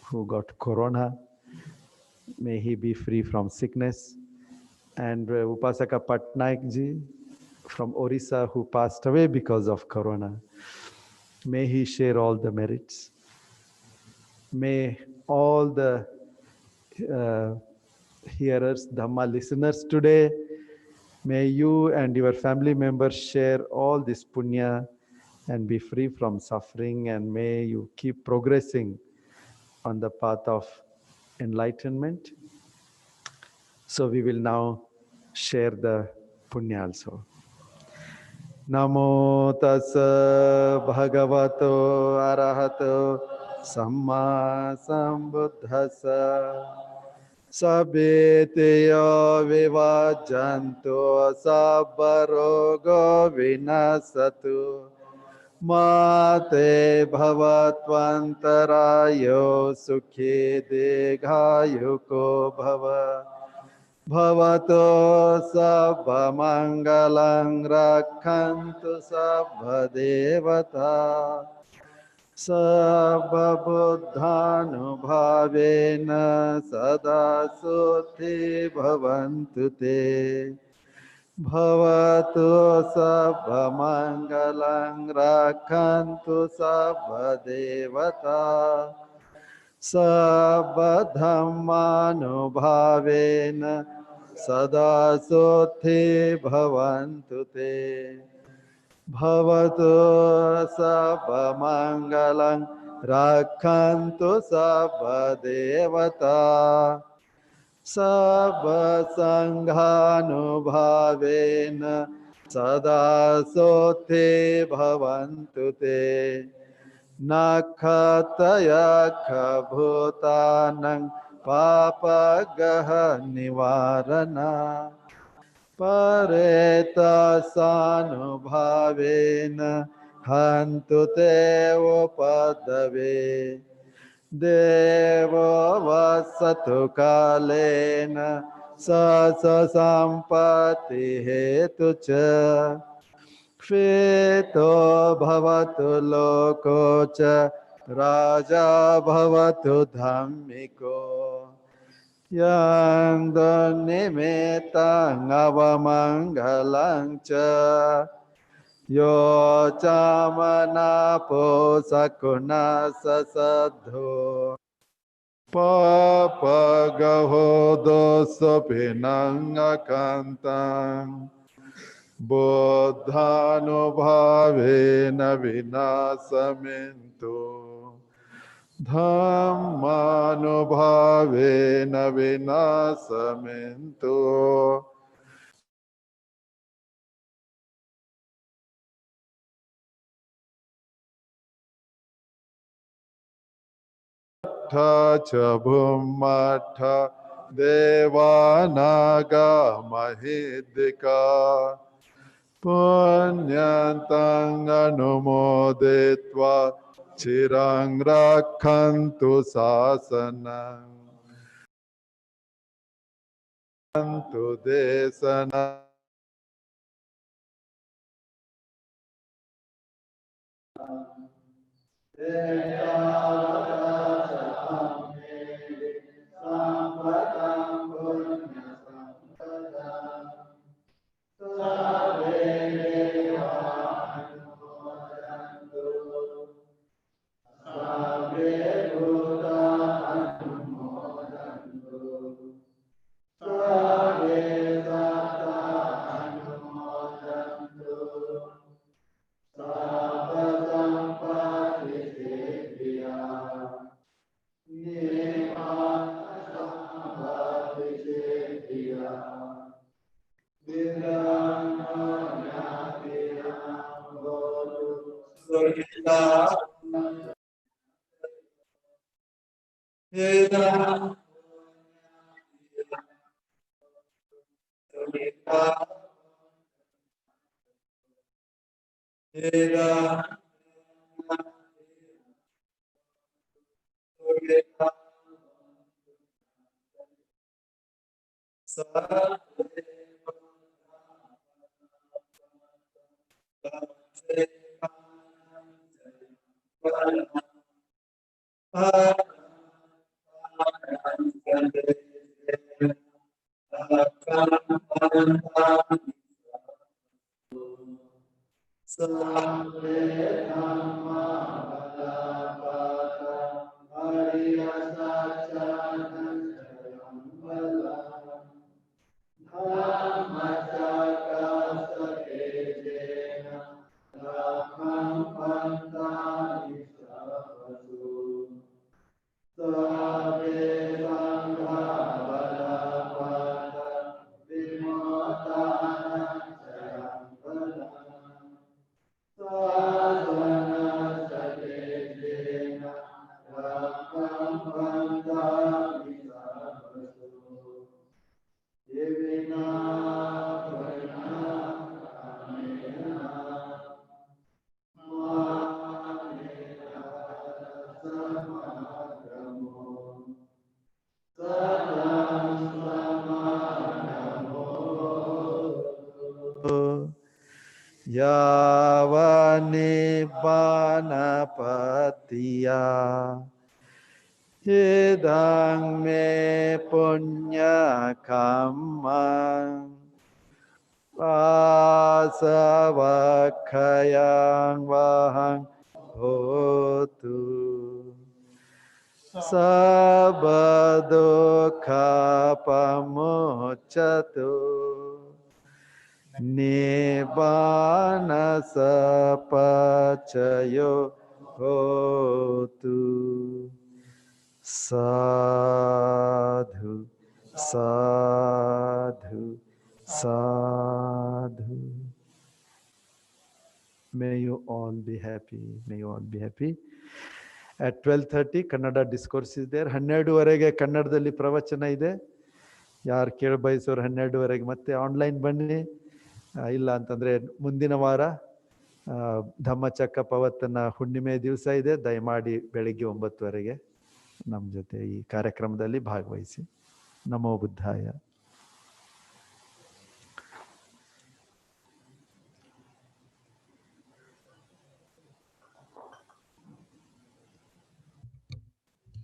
who got corona, may he be free from sickness. And Upasaka Patnaik ji from Orissa, who passed away because of corona, may he share all the merits. May all the hearers, Dhamma listeners today, may you and your family members share all this punya and be free from suffering, and may you keep progressing on the path of enlightenment. So we will now share the punya also. Namo tassa bhagavato arahato samma sambuddhassa. Sabbeteyo vivajjanto sabbarogo vinasatu. Mate bhavatvantarayo sukhe deghayuko bhava. Bhavato sabba mangalang rakhantu sabba devata. Sabba buddhanubhavena sada sutti bhavantu te. Bhavatu sabba mangalang rakhantu sabba devata. Sabba dhammanubhavena sada sutti bhavantu te. Bhavatu sabba mangalang rakhantu sabba devata. Sabba sanghanubhavena sada sote bhavantu te. Nakhataya bhutanang papagaha nivarana. Pareta sanubhavena hantu te upadave. Devo vasatu kalena sa sampati hetu cha. Kshito bhavatu loko cha raja bhavatu dhammiko. Yanda nimetang avamangalang cha. Yo chamana po sakuna sasadho. Papa gaho dosa pinang akantang. Buddhanubhavena vinasamintu. Dhammanubhavena vinasamintu. Tha cha bhummatha devanaga mahidika. Punyantang anumodetva chirang rakhantu sasanang. Antu desana. Yava nibbana patiya idang me punya kamman asavakkayang vahang hotu sabadukha pamuccatu Nibbana sapacayo hotu. Sadhu, sadhu, sadhu. May you all be happy. May you all be happy. At 12:30 Kannada discourse is there. 12:30 ಕನ್ನಡದಲ್ಲಿ ಪ್ರವಚನ ಇದೆ. ಯಾರು ಕೇಳ ಬಯಸೋರು 12:30 ಮತ್ತೆ online ಬನ್ನಿ. ಇಲ್ಲ ಅಂತಂದ್ರೆ ಮುಂದಿನ ವಾರ ಧಮ್ಮಚಕ್ಕ ಪವತ್ತನ ಹುಣ್ಣಿಮೆ ದಿವಸ ಇದೆ. ದಯಮಾಡಿ ಬೆಳಿಗ್ಗೆ 9 ಗಂಟೆಗೆ ನಮ್ಮ ಜೊತೆ ಈ ಕಾರ್ಯಕ್ರಮದಲ್ಲಿ ಭಾಗವಹಿಸಿ. ನಮೋ ಬುದ್ಧಾಯ.